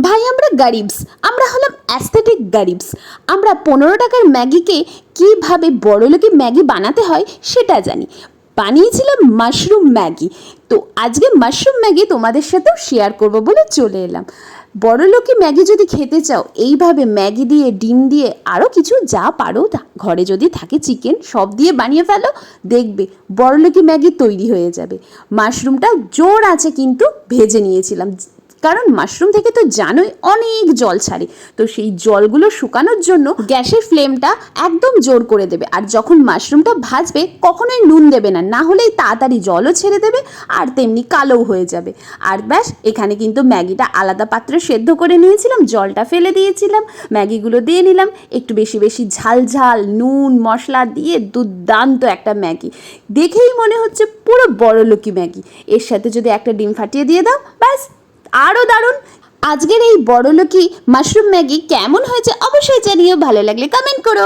ভাই আমরা গারিবস, আমরা হলাম অ্যাস্থেটিক গারিবস। আমরা 15 টাকার ম্যাগিকে কীভাবে বড়লোকি ম্যাগি বানাতে হয় সেটা জানি। বানিয়েছিলাম মাশরুম ম্যাগি। তো আজকে মাশরুম ম্যাগি তোমাদের সাথেও শেয়ার করব বলে চলে এলাম। বড়লোকি ম্যাগি যদি খেতে চাও, এইভাবে ম্যাগি দিয়ে, ডিম দিয়ে, আরও কিছু যা পারো ঘরে যদি থাকে চিকেন সব দিয়ে বানিয়ে ফেলো, দেখবে বড়লোকি ম্যাগি তৈরি হয়ে যাবে। মাশরুমটা জোর আছে কিন্তু ভেজে নিয়েছিলাম, কারণ মাশরুম থেকে তো জানোই অনেক জল ছাড়ে। তো সেই জলগুলো শুকানোর জন্য গ্যাসের ফ্লেমটা একদম জোর করে দেবে। আর যখন মাশরুমটা ভাজবে কখনোই নুন দেবে না, না হলেই তাড়াতাড়ি জলও ছেড়ে দেবে আর তেমনি কালোও হয়ে যাবে। আর ব্যাস, এখানে কিন্তু ম্যাগিটা আলাদা পাত্রে সেদ্ধ করে নিয়েছিলাম, জলটা ফেলে দিয়েছিলাম, ম্যাগিগুলো দিয়ে নিলাম, একটু বেশি বেশি ঝাল ঝাল নুন মশলা দিয়ে দুর্দান্ত একটা ম্যাগি। দেখেই মনে হচ্ছে পুরো বড়লোকি ম্যাগি। এর সাথে যদি একটা ডিম ফাটিয়ে দিয়ে দাও, ব্যাস আরও দারুণ। আজকের এই বড়লোকি মাশরুম ম্যাগি কেমন হয়েছে অবশ্যই জানিও, ভালো লাগলে কমেন্ট করো।